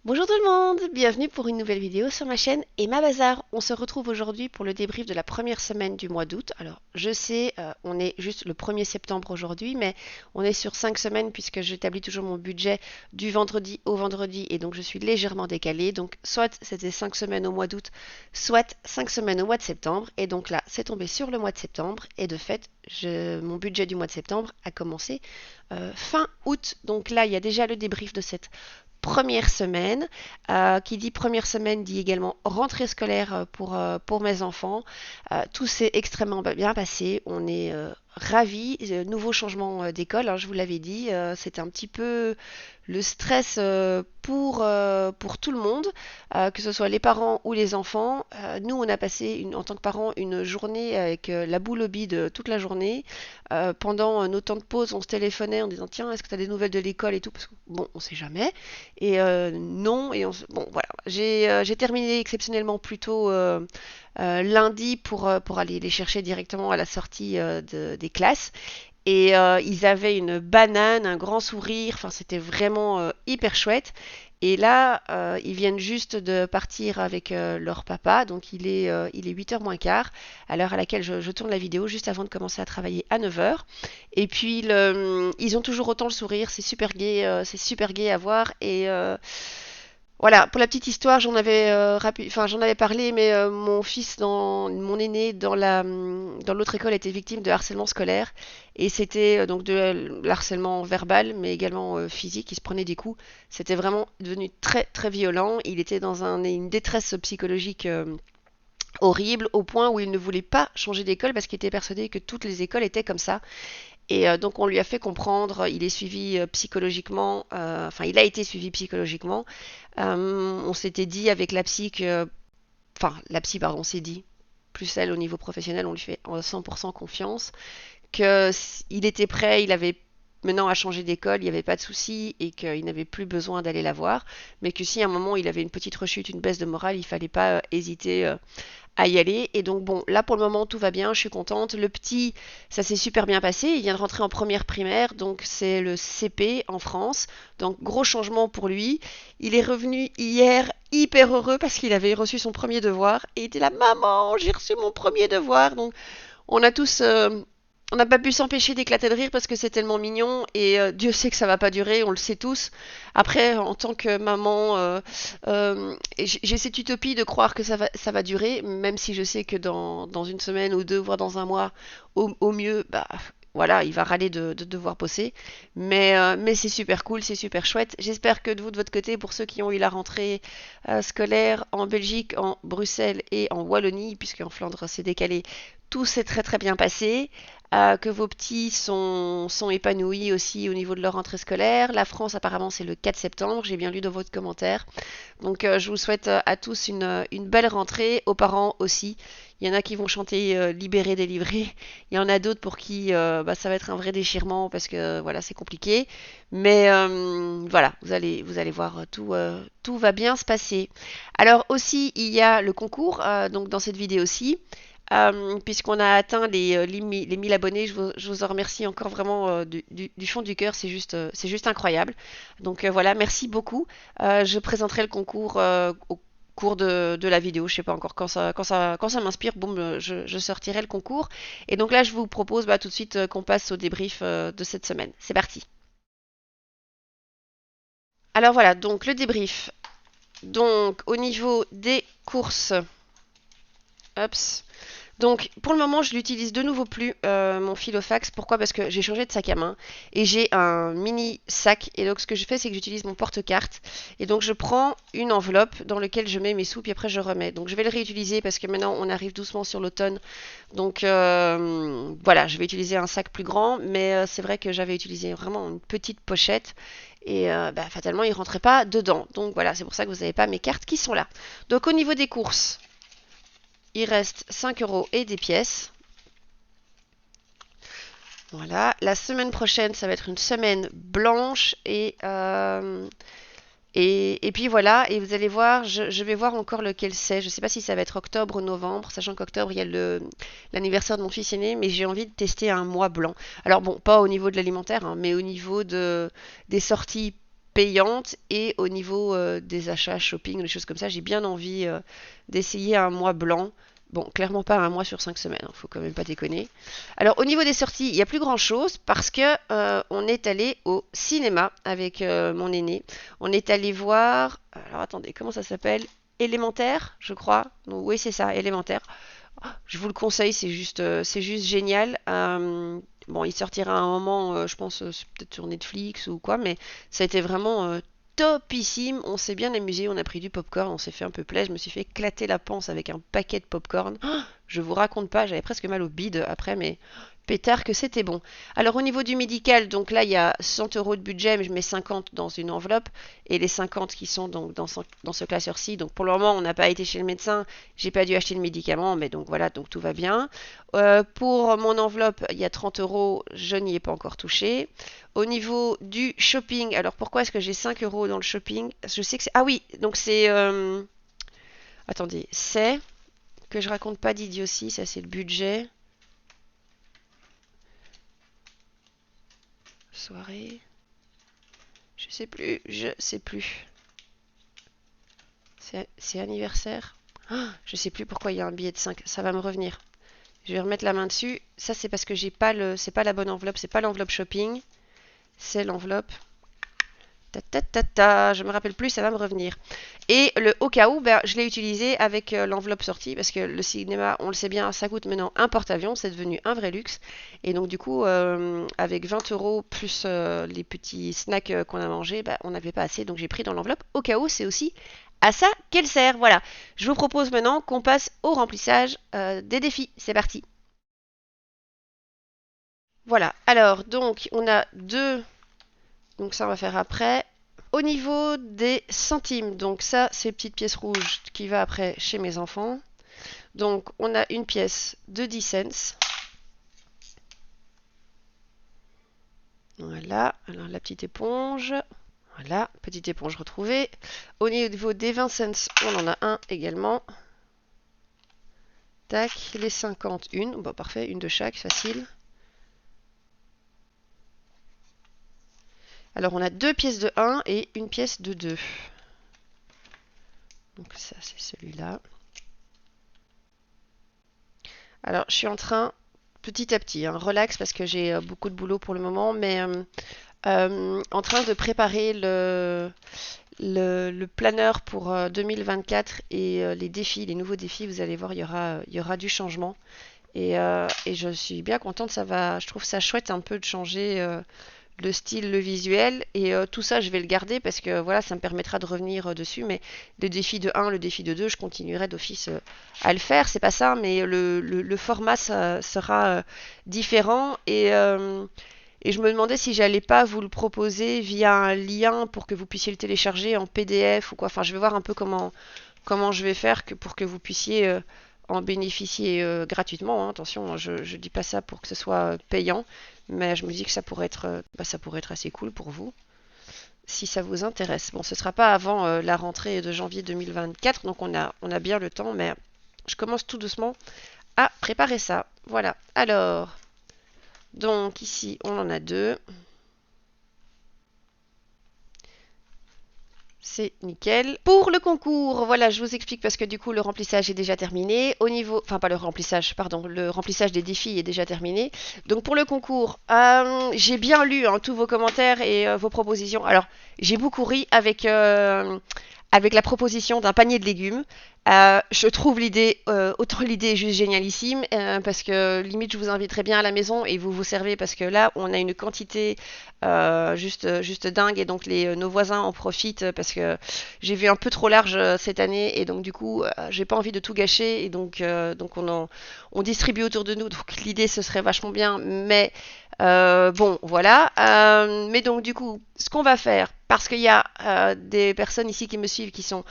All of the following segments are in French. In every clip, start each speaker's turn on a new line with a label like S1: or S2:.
S1: Bonjour tout le monde, bienvenue pour une nouvelle vidéo sur ma chaîne Emma Bazar. On se retrouve aujourd'hui pour le débrief de la première semaine du mois d'août. Alors je sais, on est juste le 1er septembre aujourd'hui, mais on est sur 5 semaines puisque j'établis toujours mon budget du vendredi au vendredi et donc je suis légèrement décalée. Donc soit c'était 5 semaines au mois d'août, soit 5 semaines au mois de septembre. Et donc là, c'est tombé sur le mois de septembre et de fait, mon budget du mois de septembre a commencé fin août. Donc là, il y a déjà le débrief de cette première semaine. Qui dit première semaine dit également rentrée scolaire pour mes enfants. Tout s'est extrêmement bien passé. On est ravis. Nouveau changement d'école, hein, je vous l'avais dit. C'était un petit peu le stress pour tout le monde, que ce soit les parents ou les enfants. Nous, on a passé en tant que parents une journée avec la boule au bide toute la journée. Pendant nos temps de pause, on se téléphonait en disant tiens, est-ce que tu as des nouvelles de l'école et tout parce que bon, on sait jamais. Et non, bon voilà, j'ai terminé exceptionnellement plus tôt lundi pour aller les chercher directement à la sortie des classes. Et ils avaient une banane, un grand sourire, enfin c'était vraiment hyper chouette. Et là, ils viennent juste de partir avec leur papa, donc il est 8h moins quart, à l'heure à laquelle je tourne la vidéo, juste avant de commencer à travailler à 9h. Et puis, ils ont toujours autant le sourire, c'est super gai à voir. Et voilà, pour la petite histoire, j'en avais parlé, mais mon aîné, dans l'autre école, était victime de harcèlement scolaire, et c'était donc de l'harcèlement verbal, mais également physique. Il se prenait des coups. C'était vraiment devenu très très violent. Il était dans une détresse psychologique horrible, au point où il ne voulait pas changer d'école parce qu'il était persuadé que toutes les écoles étaient comme ça. Et donc on lui a fait comprendre, il est suivi psychologiquement, enfin il a été suivi psychologiquement. On s'était dit avec la psy que, enfin la psy pardon, on s'est dit, plus elle au niveau professionnel, on lui fait 100% confiance, qu'il était prêt, il avait maintenant à changer d'école, il n'y avait pas de souci et qu'il n'avait plus besoin d'aller la voir, mais que si à un moment il avait une petite rechute, une baisse de morale, il fallait pas hésiter à y aller. Et donc bon, là pour le moment tout va bien, je suis contente. Le petit, ça s'est super bien passé, il vient de rentrer en première primaire, donc c'est le CP en France. Donc gros changement pour lui. Il est revenu hier hyper heureux parce qu'il avait reçu son premier devoir et il était là, maman, j'ai reçu mon premier devoir. Donc on a tous on n'a pas pu s'empêcher d'éclater de rire parce que c'est tellement mignon et Dieu sait que ça va pas durer, on le sait tous. Après, en tant que maman, j'ai cette utopie de croire que ça va durer, même si je sais que dans une semaine ou deux, voire dans un mois, au mieux, bah voilà, il va râler de devoir bosser. Mais c'est super cool, c'est super chouette. J'espère que de vous, de votre côté, pour ceux qui ont eu la rentrée scolaire en Belgique, en Bruxelles et en Wallonie, puisque en Flandre c'est décalé, tout s'est très très bien passé. Que vos petits sont épanouis aussi au niveau de leur rentrée scolaire. La France, apparemment, c'est le 4 septembre. J'ai bien lu dans votre commentaire. Donc, je vous souhaite à tous une belle rentrée, aux parents aussi. Il y en a qui vont chanter libéré, délivré. Il y en a d'autres pour qui bah, ça va être un vrai déchirement parce que voilà, c'est compliqué. Mais voilà, vous allez voir, tout va bien se passer. Alors aussi, il y a le concours, donc dans cette vidéo aussi. Puisqu'on a atteint les 1000 abonnés, je vous en remercie encore vraiment du fond du cœur, c'est juste incroyable. Donc voilà, merci beaucoup. Je présenterai le concours au cours de la vidéo, je sais pas encore quand ça m'inspire, boum, je sortirai le concours. Et donc là, je vous propose bah, tout de suite qu'on passe au débrief de cette semaine. C'est parti. Alors voilà, donc le débrief. Donc au niveau des courses, Hop. Donc pour le moment, je l'utilise de nouveau plus, mon Filofax. Pourquoi? Parce que j'ai changé de sac à main et j'ai un mini sac. Et donc ce que je fais, c'est que j'utilise mon porte-carte. Et donc je prends une enveloppe dans laquelle je mets mes sous, puis après je remets. Donc je vais le réutiliser parce que maintenant on arrive doucement sur l'automne. Donc voilà, je vais utiliser un sac plus grand. Mais c'est vrai que j'avais utilisé vraiment une petite pochette. Et bah, fatalement, il ne rentrait pas dedans. Donc voilà, c'est pour ça que vous n'avez pas mes cartes qui sont là. Donc au niveau des courses, il reste 5 euros et des pièces. Voilà. La semaine prochaine, ça va être une semaine blanche et puis voilà. Et vous allez voir, je vais voir encore lequel c'est. Je ne sais pas si ça va être octobre ou novembre, sachant qu'octobre, il y a l'anniversaire de mon fils aîné, mais j'ai envie de tester un mois blanc. Alors bon, pas au niveau de l'alimentaire, hein, mais au niveau des sorties payante et au niveau des achats, shopping, des choses comme ça, j'ai bien envie d'essayer un mois blanc. Bon, clairement pas un mois sur 5 semaines, hein, faut quand même pas déconner. Alors au niveau des sorties, il n'y a plus grand chose parce que on est allé au cinéma avec mon aîné. On est allé voir, alors attendez, comment ça s'appelle? Élémentaire, je crois. Donc, oui, c'est ça, élémentaire. Je vous le conseille, c'est juste génial. Bon, il sortira à un moment, je pense, peut-être sur Netflix ou quoi, mais ça a été vraiment topissime. On s'est bien amusé, on a pris du popcorn, on s'est fait un peu plaisir. Je me suis fait éclater la panse avec un paquet de popcorn. Je vous raconte pas, j'avais presque mal au bide après, mais pétard que c'était bon. Alors au niveau du médical, donc là il y a 100 euros de budget, mais je mets 50 dans une enveloppe et les 50 qui sont donc dans ce classeur-ci. Donc pour le moment on n'a pas été chez le médecin, j'ai pas dû acheter de médicaments, mais donc voilà, donc tout va bien. Pour mon enveloppe, il y a 30 euros, je n'y ai pas encore touché. Au niveau du shopping, alors pourquoi est-ce que j'ai 5 euros dans le shopping? Je sais que c'est... Ah oui, donc c'est... Attendez, c'est... Que je raconte pas d'idiotie, ça c'est le budget. Soirée. Je sais plus, je sais plus. C'est anniversaire. Je sais plus pourquoi il y a un billet de 5. Ça va me revenir. Je vais remettre la main dessus. Ça c'est parce que j'ai pas le, c'est pas la bonne enveloppe, c'est pas l'enveloppe shopping, c'est l'enveloppe. Ta, ta, ta, ta, je me rappelle plus, ça va me revenir. Et le au cas où, ben, je l'ai utilisé avec l'enveloppe sortie parce que le cinéma, on le sait bien, ça coûte maintenant un porte-avions, c'est devenu un vrai luxe. Et donc du coup, avec 20 euros plus les petits snacks qu'on a mangés, ben, on n'avait pas assez, donc j'ai pris dans l'enveloppe au cas où, c'est aussi à ça qu'elle sert. Voilà, je vous propose maintenant qu'on passe au remplissage des défis. C'est parti. Voilà, alors donc on a deux. Donc ça, on va faire après. Au niveau des centimes, donc ça, c'est petite pièce rouge qui va après chez mes enfants. Donc on a une pièce de 10 cents. Voilà, alors la petite éponge. Voilà, petite éponge retrouvée. Au niveau des 20 cents, on en a un également. Tac, les 50, une. Bon, parfait, une de chaque, facile. Alors on a deux pièces de 1 et une pièce de 2. Donc ça, c'est celui-là. Alors, je suis en train, petit à petit, hein, relax parce que j'ai beaucoup de boulot pour le moment, mais en train de préparer le planeur pour 2024 et les défis, les nouveaux défis. Vous allez voir, il y aura du changement. Et je suis bien contente, je trouve ça chouette un peu de changer le style, le visuel, et tout ça je vais le garder parce que voilà, ça me permettra de revenir dessus, mais le défi de 1, le défi de 2, je continuerai d'office à le faire, c'est pas ça, mais le format ça sera différent, et je me demandais si j'allais pas vous le proposer via un lien pour que vous puissiez le télécharger en PDF ou quoi, enfin je vais voir un peu comment je vais faire pour que vous puissiez en bénéficier gratuitement, hein. Attention, hein, je ne dis pas ça pour que ce soit payant, mais je me dis que ça pourrait être assez cool pour vous, si ça vous intéresse. Bon, ce ne sera pas avant la rentrée de janvier 2024, donc on a bien le temps, mais je commence tout doucement à préparer ça. Voilà, alors, donc ici, on en a deux. C'est nickel. Pour le concours, voilà, je vous explique parce que du coup le remplissage est déjà terminé. Au niveau, enfin pas le remplissage, pardon, le remplissage des défis est déjà terminé. Donc pour le concours, j'ai bien lu hein, tous vos commentaires et vos propositions. Alors j'ai beaucoup ri avec la proposition d'un panier de légumes. Je trouve l'idée, autant l'idée est juste génialissime, parce que limite je vous inviterai bien à la maison et vous vous servez parce que là on a une quantité juste dingue et donc nos voisins en profitent parce que j'ai vu un peu trop large cette année et donc du coup j'ai pas envie de tout gâcher et donc on distribue autour de nous donc l'idée ce serait vachement bien mais bon, voilà. Mais donc, du coup, ce qu'on va faire, parce qu'il y a des personnes ici qui me suivent qui sont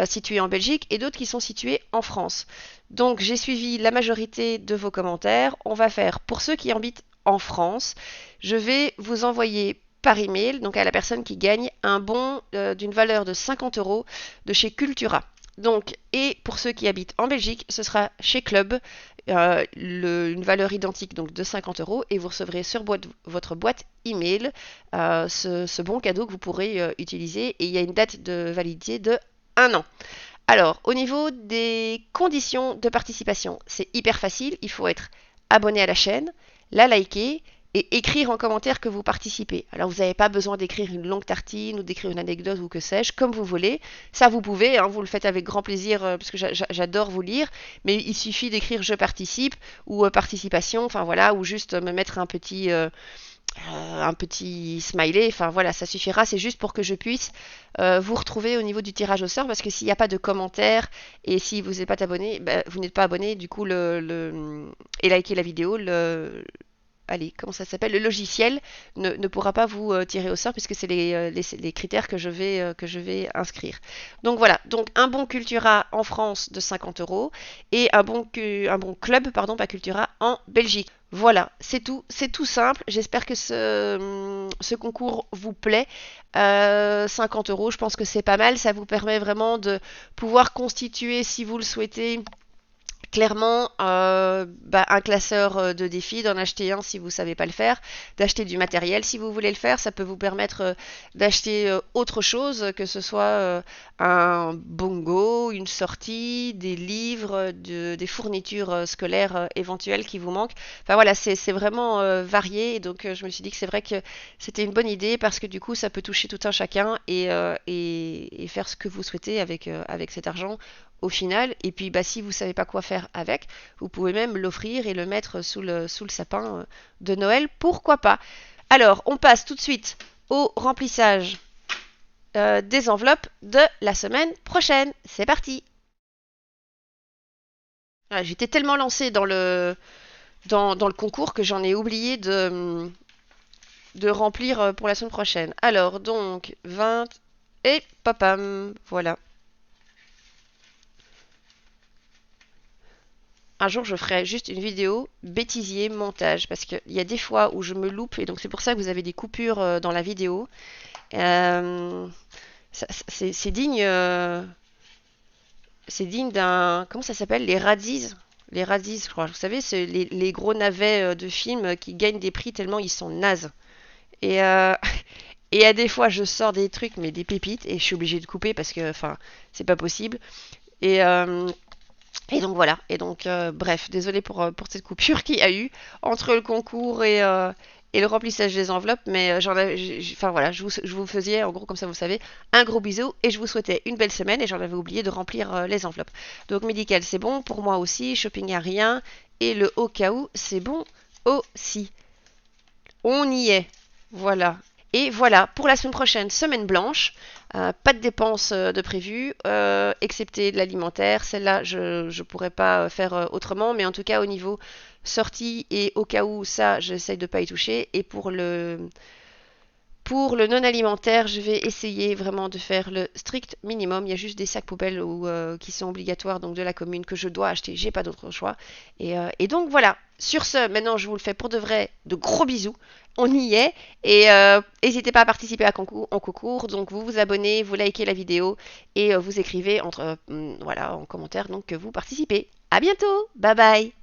S1: situées en Belgique et d'autres qui sont situées en France. Donc, j'ai suivi la majorité de vos commentaires. On va faire, pour ceux qui habitent en France, je vais vous envoyer par email, donc à la personne qui gagne, un bon d'une valeur de 50 euros de chez Cultura. Donc, et pour ceux qui habitent en Belgique, ce sera chez Club, une valeur identique donc de 50 euros et vous recevrez sur votre boîte email ce bon cadeau que vous pourrez utiliser et il y a une date de validité de 1 an. Alors, au niveau des conditions de participation, c'est hyper facile. Il faut être abonné à la chaîne, la liker et écrire en commentaire que vous participez. Alors, vous n'avez pas besoin d'écrire une longue tartine ou d'écrire une anecdote ou que sais-je, comme vous voulez. Ça, vous pouvez, hein, vous le faites avec grand plaisir parce que j'adore vous lire. Mais il suffit d'écrire je participe ou participation, enfin voilà, ou juste me mettre un petit smiley, enfin voilà, ça suffira, c'est juste pour que je puisse vous retrouver au niveau du tirage au sort, parce que s'il n'y a pas de commentaires et si vous n'êtes pas abonné, ben, vous n'êtes pas abonné, du coup, et liker la vidéo, allez, comment ça s'appelle? Le logiciel ne pourra pas vous tirer au sort puisque c'est les critères que je vais inscrire. Donc voilà, donc un bon Cultura en France de 50 euros et un bon club, pardon, pas Cultura, en Belgique. Voilà, c'est tout simple. J'espère que ce concours vous plaît. 50 euros, je pense que c'est pas mal. Ça vous permet vraiment de pouvoir constituer, si vous le souhaitez, clairement, un classeur de défis, d'en acheter un si vous ne savez pas le faire, d'acheter du matériel si vous voulez le faire. Ça peut vous permettre d'acheter autre chose, que ce soit un bongo, une sortie, des livres, des fournitures scolaires éventuelles qui vous manquent. Enfin voilà, c'est vraiment varié. Et donc je me suis dit que c'est vrai que c'était une bonne idée parce que du coup ça peut toucher tout un chacun et faire ce que vous souhaitez avec cet argent au final. Et puis bah, si vous ne savez pas quoi faire avec, vous pouvez même l'offrir et le mettre sous le sapin de Noël, pourquoi pas. Alors, on passe tout de suite au remplissage des enveloppes de la semaine prochaine. C'est parti. Ah, j'étais tellement lancée dans le concours que j'en ai oublié de remplir pour la semaine prochaine. Alors, donc, 20 et papam, voilà. Un jour, je ferai juste une vidéo bêtisier montage parce qu'il y a des fois où je me loupe et donc c'est pour ça que vous avez des coupures dans la vidéo. Euh, c'est digne d'un, comment ça s'appelle? Les radis. Les radis, je crois. Vous savez, c'est les gros navets de films qui gagnent des prix tellement ils sont nazes. Et, et à des fois, je sors des trucs, mais des pépites, et je suis obligée de couper parce que, enfin, c'est pas possible. Et, et donc voilà, et donc bref, désolé pour cette coupure qu'il y a eu entre le concours et le remplissage des enveloppes, mais enfin voilà, je vous faisais, en gros comme ça vous savez, un gros bisou et je vous souhaitais une belle semaine et j'en avais oublié de remplir les enveloppes. Donc médical c'est bon, pour moi aussi, shopping à rien et le au cas où c'est bon aussi. On y est, voilà. Et voilà, pour la semaine prochaine, semaine blanche, pas de dépenses de prévues, excepté de l'alimentaire. Celle-là, je ne pourrais pas faire autrement, mais en tout cas, au niveau sortie et au cas où ça, j'essaye de ne pas y toucher. Et pour le non alimentaire, je vais essayer vraiment de faire le strict minimum. Il y a juste des sacs poubelles qui sont obligatoires donc de la commune que je dois acheter. J'ai pas d'autre choix. Et donc voilà. Sur ce, maintenant je vous le fais pour de vrai. De gros bisous. On y est. Et n'hésitez pas à participer en concours. Donc vous vous abonnez, vous likez la vidéo et vous écrivez voilà, en commentaire donc que vous participez. À bientôt. Bye bye.